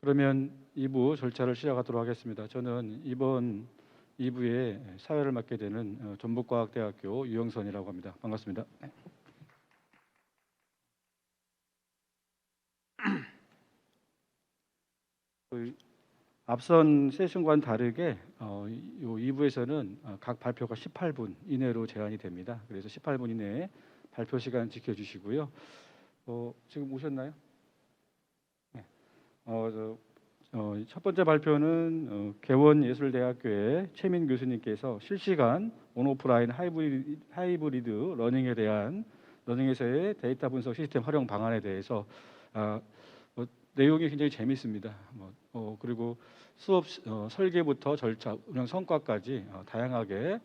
그러면 2부 절차를 시작하도록 하겠습니다. 저는 이번 2부에 사회를 맡게 되는 전북과학대학교 유영선이라고 합니다. 반갑습니다. 앞선 세션과는 다르게 이 2부에서는 각 발표가 18분 이내로 제한이 됩니다. 그래서 18분 이내에 발표 시간 지켜주시고요. 지금 오셨나요? 네. 첫 번째 발표는 개원예술대학교의 최민 교수님께서 실시간 온오프라인 하이브리드 러닝에서의 데이터 분석 시스템 활용 방안에 대해서 내용이 굉장히 재미있습니다. 그리고 수업 설계부터 절차, 운영 성과까지 다양하게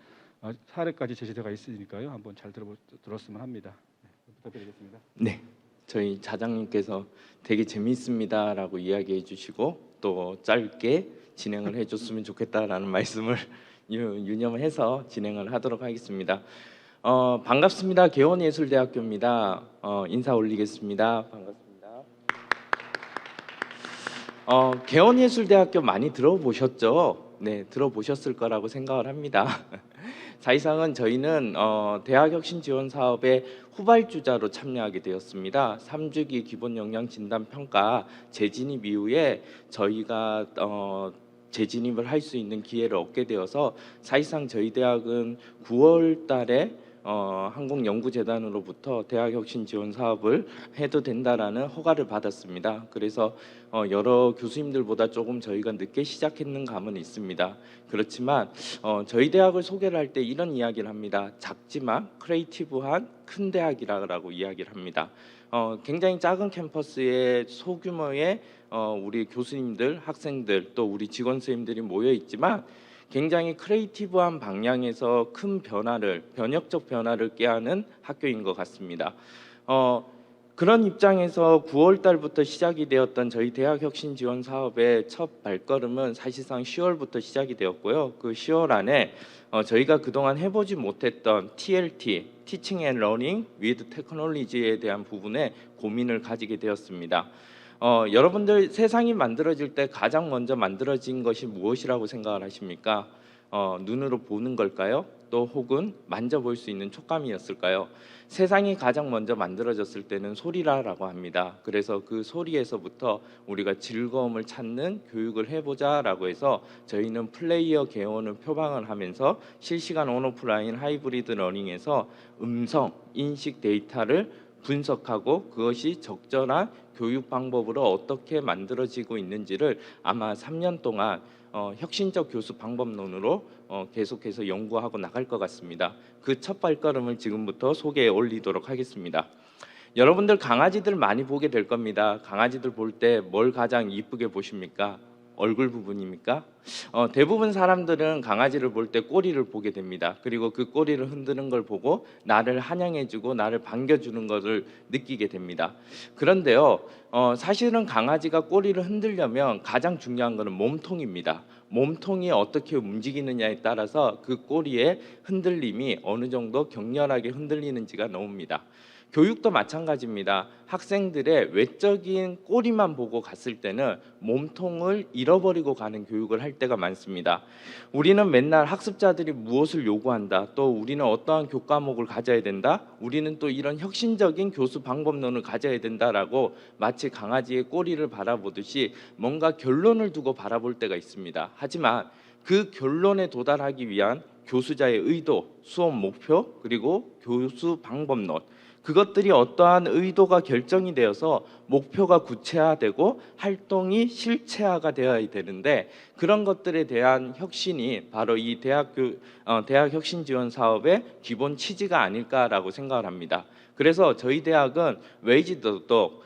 사례까지 제시되어 있으니까요. 한번 잘 들었으면 합니다. 네, 부탁드리겠습니다. 네, 저희 자장님께서 되게 재미있습니다라고 이야기해 주시고 또 짧게 진행을 해줬으면 좋겠다라는 말씀을 유념해서 진행을 하도록 하겠습니다. 반갑습니다. 개원예술대학교입니다. 인사 올리겠습니다. 반갑습니다. 개원예술대학교 많이 들어보셨죠? 네, 들어보셨을 거라고 생각을 합니다. 사실상은 저희는 대학혁신지원사업의 후발주자로 참여하게 되었습니다. 3주기 기본역량진단평가 재진입 이후에 저희가 재진입을 할 수 있는 기회를 얻게 되어서 사실상 저희 대학은 9월 달에 한국연구재단으로부터 대학혁신지원사업을 해도 된다라는 허가를 받았습니다. 그래서 여러 교수님들보다 조금 저희가 늦게 시작했는 감은 있습니다. 그렇지만 저희 대학을 소개를 할 때 이런 이야기를 합니다. 작지만 크리에이티브한 큰 대학이라고 이야기를 합니다. 굉장히 작은 캠퍼스에 소규모의 우리 교수님들, 학생들 또 우리 직원 선생님들이 모여 있지만 굉장히 크리에이티브한 방향에서 큰 변화를, 변혁적 변화를 꾀하는 학교인 것 같습니다. 그런 입장에서 9월 달부터 시작이 되었던 저희 대학혁신 지원 사업의 첫 발걸음은 사실상 10월부터 시작이 되었고요. 그 10월 안에 저희가 그동안 해보지 못했던 TLT, Teaching and Learning with Technology에 대한 부분에 고민을 가지게 되었습니다. 여러분들 세상이 만들어질 때 가장 먼저 만들어진 것이 무엇이라고 생각을 하십니까? 눈으로 보는 걸까요? 또 혹은 만져볼 수 있는 촉감이었을까요? 세상이 가장 먼저 만들어졌을 때는 소리라고 합니다. 그래서 그 소리에서부터 우리가 즐거움을 찾는 교육을 해보자라고 해서 저희는 플레이어 개원을 표방을 하면서 실시간 온오프라인 하이브리드 러닝에서 음성, 인식 데이터를 분석하고 그것이 적절한 교육 방법으로 어떻게 만들어지고 있는지를 아마 3년 동안 혁신적 교수 방법론으로 계속해서 연구하고 나갈 것 같습니다. 그 첫 발걸음을 지금부터 소개해 올리도록 하겠습니다. 여러분들 강아지들 많이 보게 될 겁니다. 강아지들 볼 때 뭘 가장 이쁘게 보십니까? 얼굴 부분입니까? 대부분 사람들은 강아지를 볼 때 꼬리를 보게 됩니다. 그리고 그 꼬리를 흔드는 걸 보고 나를 환영해주고 나를 반겨주는 것을 느끼게 됩니다. 그런데요, 사실은 강아지가 꼬리를 흔들려면 가장 중요한 것은 몸통입니다. 몸통이 어떻게 움직이느냐에 따라서 그 꼬리의 흔들림이 어느 정도 격렬하게 흔들리는지가 나옵니다. 교육도 마찬가지입니다. 학생들의 외적인 꼬리만 보고 갔을 때는 몸통을 잃어버리고 가는 교육을 할 때가 많습니다. 우리는 맨날 학습자들이 무엇을 요구한다, 또 우리는 어떠한 교과목을 가져야 된다, 우리는 또 이런 혁신적인 교수 방법론을 가져야 된다라고 마치 강아지의 꼬리를 바라보듯이 뭔가 결론을 두고 바라볼 때가 있습니다. 하지만 그 결론에 도달하기 위한 교수자의 의도, 수업 목표, 그리고 교수 방법론, 그것들이 어떠한 의도가 결정이 되어서 목표가 구체화되고 활동이 실체화가 되어야 되는데, 그런 것들에 대한 혁신이 바로 이 대학 혁신 지원 사업의 기본 취지가 아닐까라고 생각을 합니다. 그래서 저희 대학은 웨이지도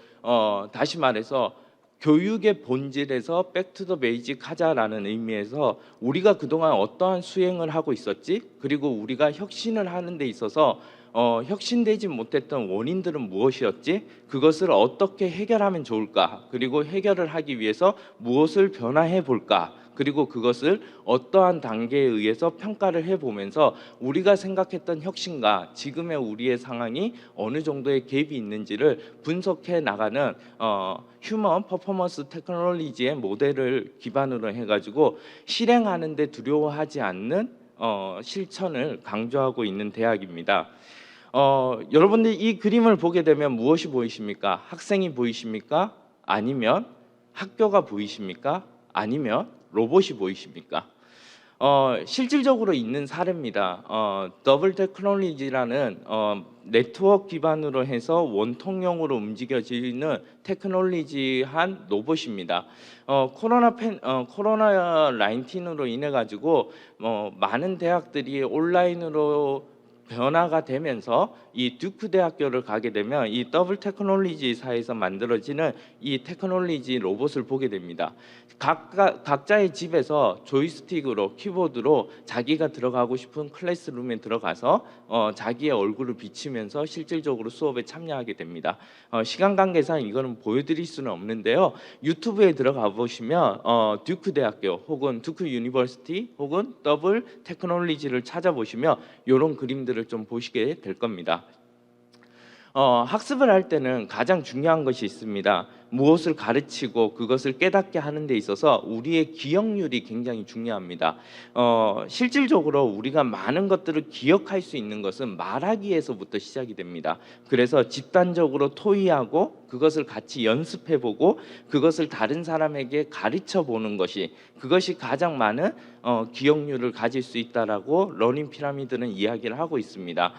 다시 말해서 교육의 본질에서 백투더 베이직 하자라는 의미에서 우리가 그동안 어떠한 수행을 하고 있었지, 그리고 우리가 혁신을 하는 데 있어서 혁신되지 못했던 원인들은 무엇이었지? 그것을 어떻게 해결하면 좋을까? 그리고 해결을 하기 위해서 무엇을 변화해 볼까? 그리고 그것을 어떠한 단계에 의해서 평가를 해보면서 우리가 생각했던 혁신과 지금의 우리의 상황이 어느 정도의 갭이 있는지를 분석해 나가는 휴먼 퍼포먼스 테크놀로지의 모델을 기반으로 해가지고 실행하는 데 두려워하지 않는 실천을 강조하고 있는 대학입니다. 여러분들 이 그림을 보게 되면 무엇이 보이십니까? 학생이 보이십니까? 아니면 학교가 보이십니까? 아니면 로봇이 보이십니까? 실질적으로 있는 사례입니다. 더블 테크놀로지라는 네트워크 기반으로 해서 원통형으로 움직여지는 테크놀로지한 로봇입니다. 코로나 19으로 인해 가지고 많은 대학들이 온라인으로 변화가 되면서 이 듀크 대학교를 가게 되면 이 더블 테크놀로지사에서 만들어지는 이 테크놀로지 로봇을 보게 됩니다. 각자의 집에서 조이스틱으로 키보드로 자기가 들어가고 싶은 클래스룸에 들어가서 자기의 얼굴을 비치면서 실질적으로 수업에 참여하게 됩니다. 시간 관계상 이거는 보여드릴 수는 없는데요. 유튜브에 들어가 보시면 듀크 대학교 혹은 듀크 유니버시티 혹은 더블 테크놀로지를 찾아보시면 이런 그림들을 좀 보시게 될 겁니다. 학습을 할 때는 가장 중요한 것이 있습니다. 무엇을 가르치고 그것을 깨닫게 하는 데 있어서 우리의 기억률이 굉장히 중요합니다. 실질적으로 우리가 많은 것들을 기억할 수 있는 것은 말하기에서부터 시작이 됩니다. 그래서 집단적으로 토의하고 그것을 같이 연습해보고 그것을 다른 사람에게 가르쳐보는 그것이 가장 많은 기억률을 가질 수 있다라고 러닝 피라미드는 이야기를 하고 있습니다.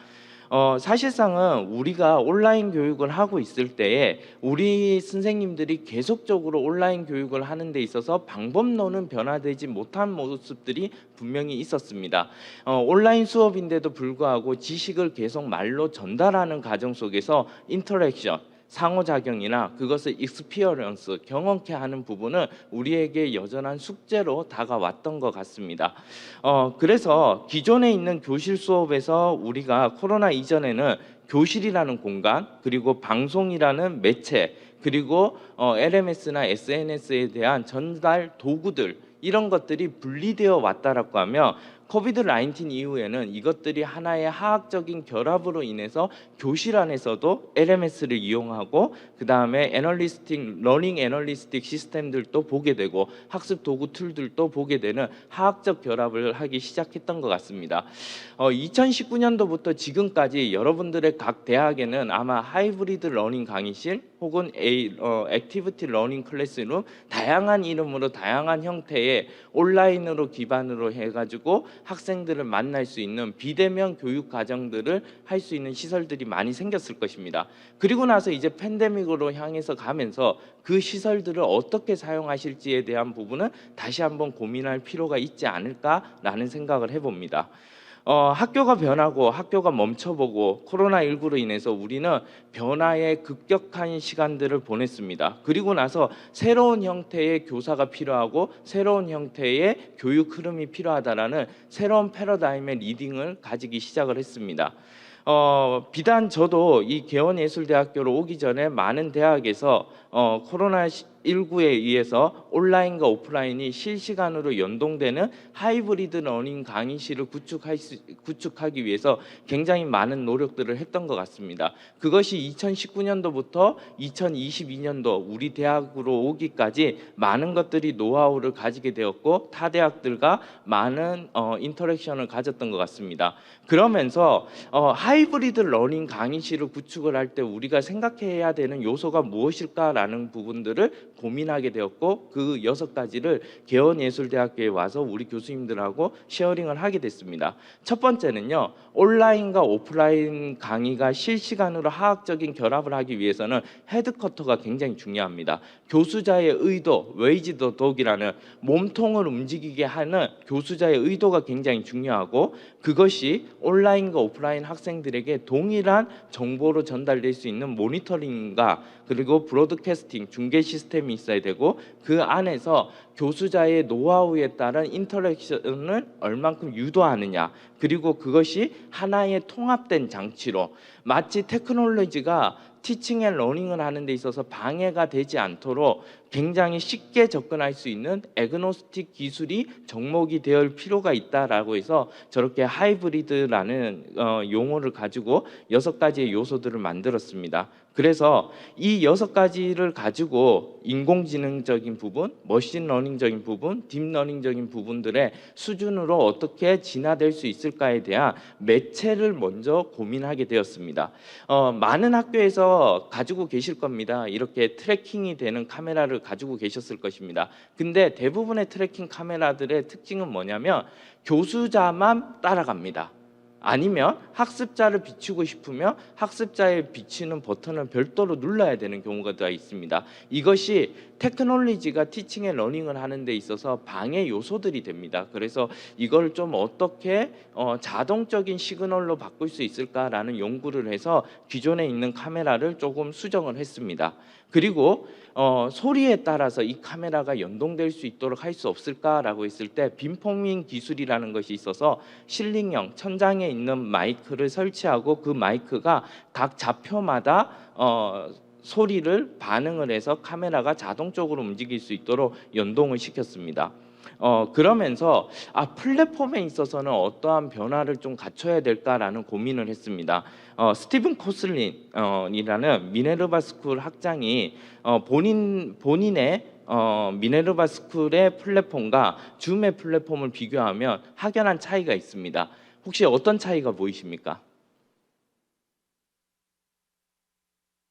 사실상은 우리가 온라인 교육을 하고 있을 때에 우리 선생님들이 계속적으로 온라인 교육을 하는 데 있어서 방법론은 변화되지 못한 모습들이 분명히 있었습니다. 온라인 수업인데도 불구하고 지식을 계속 말로 전달하는 과정 속에서 인터랙션 상호작용이나 그것을 익스피어런스 경험케 하는 부분은 우리에게 여전한 숙제로 다가왔던 것 같습니다. 그래서 기존에 있는 교실 수업에서 우리가 코로나 이전에는 교실이라는 공간 그리고 방송이라는 매체 그리고 LMS나 SNS에 대한 전달 도구들 이런 것들이 분리되어 왔다라고 하면 코비드 19 이후에는 이것들이 하나의 화학적인 결합으로 인해서 교실 안에서도 LMS를 이용하고 그 다음에 러닝 애널리스틱 시스템들도 보게 되고 학습 도구 툴들도 보게 되는 화학적 결합을 하기 시작했던 것 같습니다. 2019년도부터 지금까지 여러분들의 각 대학에는 아마 하이브리드 러닝 강의실 혹은 액티비티 러닝 클래스룸 다양한 이름으로 다양한 형태의 온라인으로 기반으로 해가지고 학생들을 만날 수 있는 비대면 교육 과정들을 할 수 있는 시설들이 많이 생겼을 것입니다. 그리고 나서 이제 팬데믹으로 향해서 가면서 그 시설들을 어떻게 사용하실지에 대한 부분은 다시 한번 고민할 필요가 있지 않을까라는 생각을 해봅니다. 학교가 변하고 학교가 멈춰보고 코로나19로 인해서 우리는 변화의 급격한 시간들을 보냈습니다. 그리고 나서 새로운 형태의 교사가 필요하고 새로운 형태의 교육 흐름이 필요하다라는 새로운 패러다임의 리딩을 가지기 시작을 했습니다. 비단 저도 이 개원예술대학교로 오기 전에 많은 대학에서 코로나19에 의해서 온라인과 오프라인이 실시간으로 연동되는 하이브리드 러닝 강의실을 구축하기 위해서 굉장히 많은 노력들을 했던 것 같습니다. 그것이 2019년도부터 2022년도 우리 대학으로 오기까지 많은 것들이 노하우를 가지게 되었고 타 대학들과 많은 인터랙션을 가졌던 것 같습니다. 그러면서 하이브리드 러닝 강의실을 구축을 할 때 우리가 생각해야 되는 요소가 무엇일까라는 부분들을 고민하게 되었고 그 6가지를 개원예술대학교에 와서 우리 교수님들하고 쉐어링을 하게 됐습니다. 첫 번째는요. 온라인과 오프라인 강의가 실시간으로 화학적인 결합을 하기 위해서는 헤드쿼터가 굉장히 중요합니다. 교수자의 의도, 웨이지 더 독이라는 몸통을 움직이게 하는 교수자의 의도가 굉장히 중요하고 그것이 온라인과 오프라인 학생들에게 동일한 정보로 전달될 수 있는 모니터링과 그리고 브로드캐스팅 중계 시스템이 프로그램이 있어야 되고 그 안에서 교수자의 노하우에 따른 인터랙션을 얼만큼 유도하느냐, 그리고 그것이 하나의 통합된 장치로 마치 테크놀로지가 티칭 앤 러닝을 하는 데 있어서 방해가 되지 않도록 굉장히 쉽게 접근할 수 있는 애그노스틱 기술이 접목이 될 필요가 있다라고 해서 저렇게 하이브리드라는 용어를 가지고 6가지의 요소들을 만들었습니다. 그래서 이 6가지를 가지고 인공지능적인 부분, 머신러닝적인 부분, 딥러닝적인 부분들의 수준으로 어떻게 진화될 수 있을까에 대한 매체를 먼저 고민하게 되었습니다. 많은 학교에서 가지고 계실 겁니다. 이렇게 트래킹이 되는 카메라를 가지고 계셨을 것입니다. 근데 대부분의 트래킹 카메라들의 특징은 뭐냐면 교수자만 따라갑니다. 아니면 학습자를 비추고 싶으면 학습자에 비치는 버튼을 별도로 눌러야 되는 경우가 있습니다. 이것이 테크놀로지가 티칭 앤 러닝을 하는 데 있어서 방해 요소들이 됩니다. 그래서 이걸 좀 어떻게 자동적인 시그널로 바꿀 수 있을까라는 연구를 해서 기존에 있는 카메라를 조금 수정을 했습니다. 그리고 소리에 따라서 이 카메라가 연동될 수 있도록 할 수 없을까라고 했을 때 빔포밍 기술이라는 것이 있어서 실링형 천장에 있는 마이크를 설치하고 그 마이크가 각 좌표마다 소리를 반응을 해서 카메라가 자동적으로 움직일 수 있도록 연동을 시켰습니다. 그러면서 플랫폼에 있어서는 어떠한 변화를 좀 갖춰야 될까라는 고민을 했습니다. 스티븐 코슬린이라는 미네르바 스쿨 학장이 본인의 미네르바 스쿨의 플랫폼과 줌의 플랫폼을 비교하면 확연한 차이가 있습니다. 혹시 어떤 차이가 보이십니까?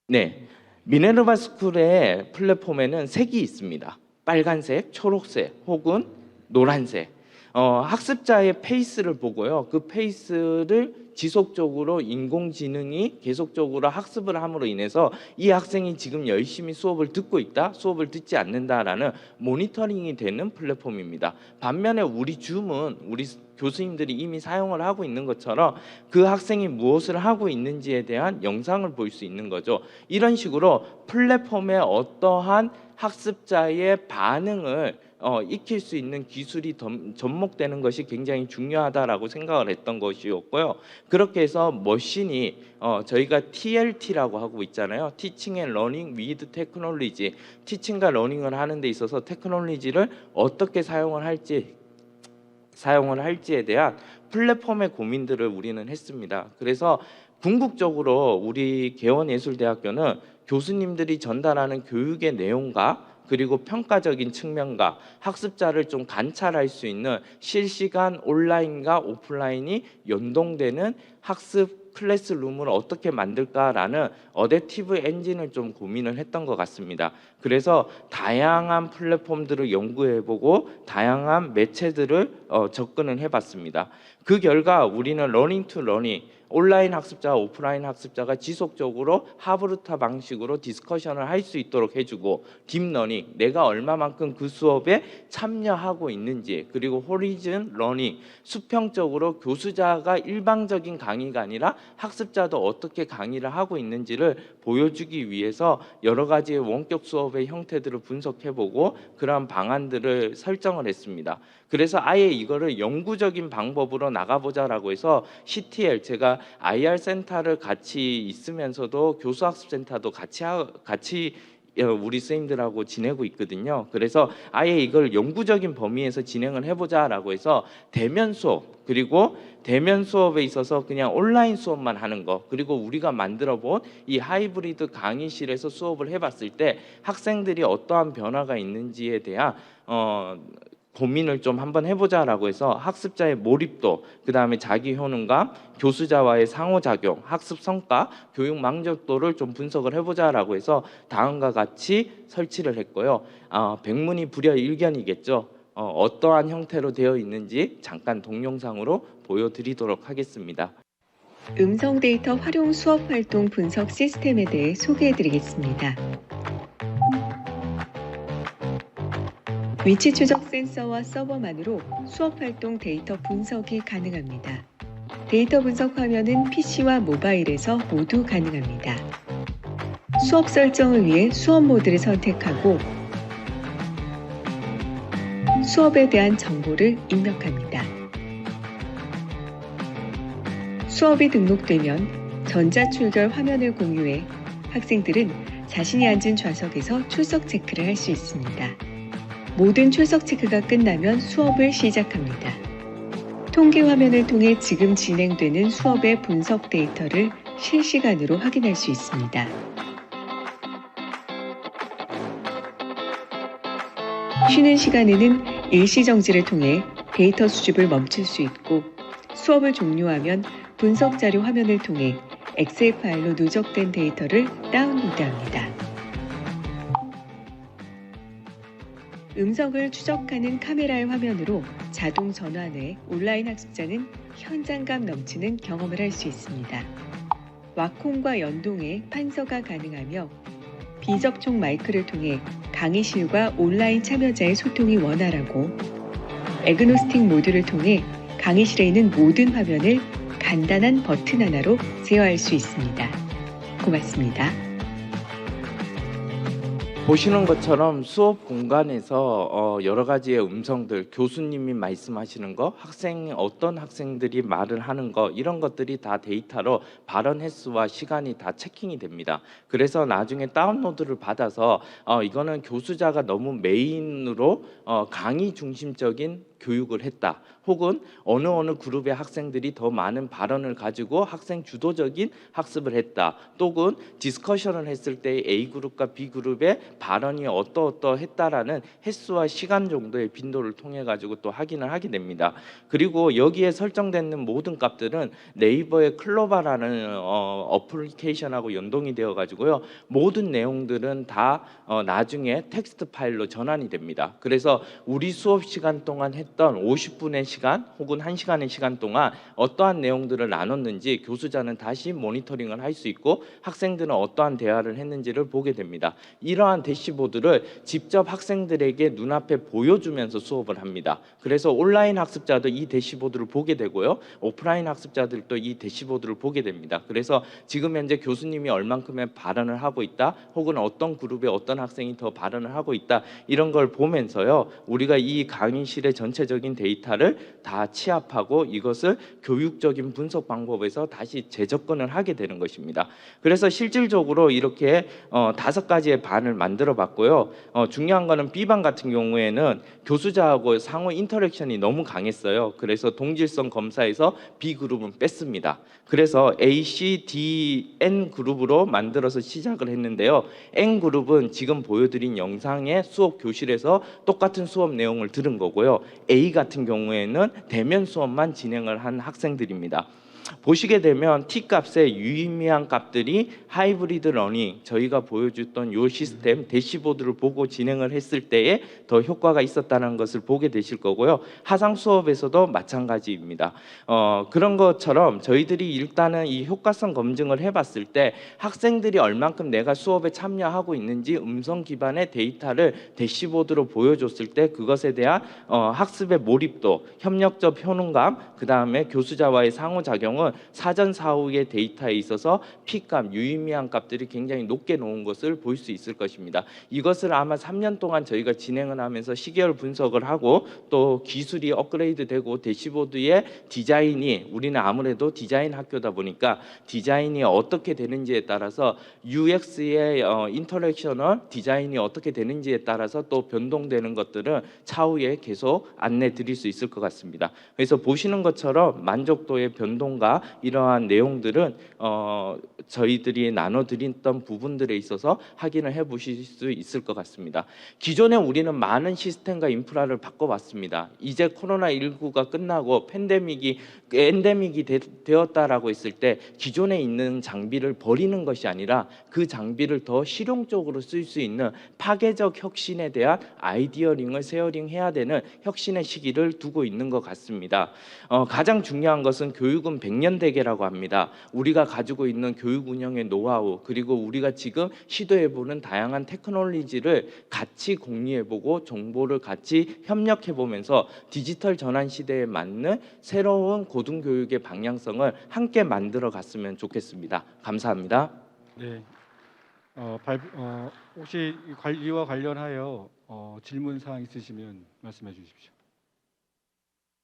네, 미네르바 스쿨의 플랫폼에는 색이 있습니다. 빨간색, 초록색 혹은 노란색. 학습자의 페이스를 보고요. 그 페이스를 지속적으로 인공지능이 계속적으로 학습을 함으로 인해서 이 학생이 지금 열심히 수업을 듣고 있다, 수업을 듣지 않는다라는 모니터링이 되는 플랫폼입니다. 반면에 우리 줌은 우리 교수님들이 이미 사용을 하고 있는 것처럼 그 학생이 무엇을 하고 있는지에 대한 영상을 볼 수 있는 거죠. 이런 식으로 플랫폼에 어떠한 학습자의 반응을 익힐 수 있는 기술이 접목되는 것이 굉장히 중요하다라고 생각을 했던 것이었고요. 그렇게 해서 머신이 저희가 TLT라고 하고 있잖아요. Teaching and Learning with Technology. 티칭과 러닝을 하는 데 있어서 테크놀로지를 어떻게 사용을 할지에 대한 플랫폼의 고민들을 우리는 했습니다. 그래서 궁극적으로 우리 개원예술대학교는 교수님들이 전달하는 교육의 내용과 그리고 평가적인 측면과 학습자를 좀 관찰할 수 있는 실시간 온라인과 오프라인이 연동되는 학습 클래스룸을 어떻게 만들까라는 어댑티브 엔진을 좀 고민을 했던 것 같습니다. 그래서 다양한 플랫폼들을 연구해보고 다양한 매체들을 접근을 해봤습니다. 그 결과 우리는 러닝 투 러닝, 온라인 학습자와 오프라인 학습자가 지속적으로 하브루타 방식으로 디스커션을 할 수 있도록 해주고, 딥러닝, 내가 얼마만큼 그 수업에 참여하고 있는지, 그리고 호리즌 러닝, 수평적으로 교수자가 일방적인 강의가 아니라 학습자도 어떻게 강의를 하고 있는지를 보여주기 위해서 여러 가지의 원격 수업의 형태들을 분석해보고 그러한 방안들을 설정을 했습니다. 그래서 아예 이거를 영구적인 방법으로 나가보자라고 해서 CTL, 제가 IR 센터를 같이 있으면서도 교수학습센터도 같이 우리 선생님들하고 지내고 있거든요. 그래서 아예 이걸 영구적인 범위에서 진행을 해보자라고 해서 대면 수업, 그리고 대면 수업에 있어서 그냥 온라인 수업만 하는 거, 그리고 우리가 만들어본 이 하이브리드 강의실에서 수업을 해봤을 때 학생들이 어떠한 변화가 있는지에 대한 고민을 좀 한번 해보자라고 해서 학습자의 몰입도, 그 다음에 자기 효능감, 교수자와의 상호작용, 학습 성과, 교육 만족도를 좀 분석을 해보자라고 해서 다음과 같이 설치를 했고요. 백문이 불여일견이겠죠. 어떠한 형태로 되어 있는지 잠깐 동영상으로 보여드리도록 하겠습니다. 음성 데이터 활용 수업 활동 분석 시스템에 대해 소개해드리겠습니다. 위치 추적 센서와 서버만으로 수업 활동 데이터 분석이 가능합니다. 데이터 분석 화면은 PC와 모바일에서 모두 가능합니다. 수업 설정을 위해 수업 모드를 선택하고 수업에 대한 정보를 입력합니다. 수업이 등록되면 전자출결 화면을 공유해 학생들은 자신이 앉은 좌석에서 출석 체크를 할 수 있습니다. 모든 출석 체크가 끝나면 수업을 시작합니다. 통계 화면을 통해 지금 진행되는 수업의 분석 데이터를 실시간으로 확인할 수 있습니다. 쉬는 시간에는 일시정지를 통해 데이터 수집을 멈출 수 있고 수업을 종료하면 분석 자료 화면을 통해 엑셀 파일로 누적된 데이터를 다운로드합니다. 음성을 추적하는 카메라의 화면으로 자동 전환해 온라인 학습자는 현장감 넘치는 경험을 할 수 있습니다. 와콤과 연동해 판서가 가능하며 비접촉 마이크를 통해 강의실과 온라인 참여자의 소통이 원활하고 애그노스틱 모드를 통해 강의실에 있는 모든 화면을 간단한 버튼 하나로 제어할 수 있습니다. 고맙습니다. 보시는 것처럼 수업 공간에서 여러 가지의 음성들, 교수님이 말씀하시는 거, 어떤 학생들이 말을 하는 거 이런 것들이 다 데이터로 발언 횟수와 시간이 다 체킹이 됩니다. 그래서 나중에 다운로드를 받아서 이거는 교수자가 너무 메인으로 강의 중심적인 교육을 했다. 혹은 어느 그룹의 학생들이 더 많은 발언을 가지고 학생 주도적인 학습을 했다. 또는 디스커션을 했을 때 A그룹과 B그룹의 발언이 어떠했다라는 횟수와 시간 정도의 빈도를 통해 가지고 또 확인을 하게 됩니다. 그리고 여기에 설정되는 모든 값들은 네이버의 클로바라는 어플리케이션하고 연동이 되어 가지고요. 모든 내용들은 다 나중에 텍스트 파일로 전환이 됩니다. 그래서 우리 수업 시간 동안 했던 50분의 시간 혹은 1시간의 시간 동안 어떠한 내용들을 나눴는지 교수자는 다시 모니터링을 할 수 있고 학생들은 어떠한 대화를 했는지를 보게 됩니다. 이러한 대시보드를 직접 학생들에게 눈앞에 보여주면서 수업을 합니다. 그래서 온라인 학습자도 이 대시보드를 보게 되고요. 오프라인 학습자들도 이 대시보드를 보게 됩니다. 그래서 지금 현재 교수님이 얼만큼의 발언을 하고 있다 혹은 어떤 그룹에 어떤 학생이 더 발언을 하고 있다 이런 걸 보면서요. 우리가 이 강의실의 전체적인 데이터를 다 취합하고 이것을 교육적인 분석 방법에서 다시 재접근을 하게 되는 것입니다. 그래서 실질적으로 이렇게 5가지의 반을 만들어 봤고요. 중요한 거는 B반 같은 경우에는 교수자하고 상호 인터랙션이 너무 강했어요. 그래서 동질성 검사에서 B그룹은 뺐습니다. 그래서 A, C, D, N 그룹으로 만들어서 시작을 했는데요. N 그룹은 지금 보여드린 영상의 수업 교실에서 똑같은 수업 내용을 들은 거고요. A 같은 경우에는 대면 수업만 진행을 한 학생들입니다. 보시게 되면 T값의 유의미한 값들이 하이브리드 러닝 저희가 보여줬던 이 시스템 대시보드를 보고 진행을 했을 때에 더 효과가 있었다는 것을 보게 되실 거고요. 하상 수업에서도 마찬가지입니다. 그런 것처럼 저희들이 일단은 이 효과성 검증을 해봤을 때 학생들이 얼만큼 내가 수업에 참여하고 있는지 음성 기반의 데이터를 대시보드로 보여줬을 때 그것에 대한 학습의 몰입도, 협력적 효능감, 그 다음에 교수자와의 상호작용은 사전 사후의 데이터에 있어서 P값, 유의미한 값들이 굉장히 높게 놓은 것을 볼 수 있을 것입니다. 이것을 아마 3년 동안 저희가 진행을 하면서 시계열 분석을 하고 또 기술이 업그레이드되고 대시보드의 디자인이 우리는 아무래도 디자인 학교다 보니까 디자인이 어떻게 되는지에 따라서 UX의 인터랙셔널 디자인이 어떻게 되는지에 따라서 또 변동되는 것들은 차후에 계속 안내 드릴 수 있을 것 같습니다. 그래서 보시는 것처럼 만족도의 변동과 이러한 내용들은 저희들이 나눠드렸던 부분들에 있어서 확인을 해보실 수 있을 것 같습니다. 기존에 우리는 많은 시스템과 인프라를 바꿔왔습니다. 이제 코로나19가 끝나고 엔데믹이 되었다라고 했을 때 기존에 있는 장비를 버리는 것이 아니라 그 장비를 더 실용적으로 쓸 수 있는 파괴적 혁신에 대한 아이디어링을 쉐어링해야 되는 혁신의 시기를 두고 있는 것 같습니다. 가장 중요한 것은 교육은 100년 대계라고 합니다. 우리가 가지고 있는 교육 운영의 노하우 그리고 우리가 지금 시도해보는 다양한 테크놀로지를 같이 공유해보고 정보를 같이 협력해보면서 디지털 전환 시대에 맞는 새로운 고등교육의 방향성을 함께 만들어 갔으면 좋겠습니다. 감사합니다. 네. 혹시 이와 관련하여 질문 사항 있으시면 말씀해 주십시오.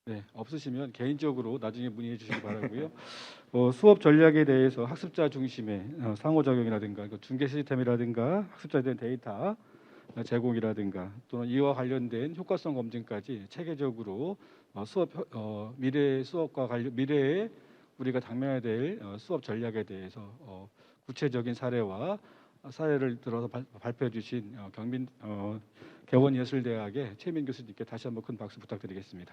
네, 없으시면 개인적으로 나중에 문의해 주시기 바라고요. 수업 전략에 대해서 학습자 중심의 상호작용이라든가 중계 시스템이라든가 학습자에 대한 데이터 제공이라든가 또는 이와 관련된 효과성 검증까지 체계적으로 미래 수업과 미래에 우리가 당면해야 될 수업 전략에 대해서 구체적인 사례를 들어서 발표해 주신 개원예술대학의 최민 교수님께 다시 한번 큰 박수 부탁드리겠습니다.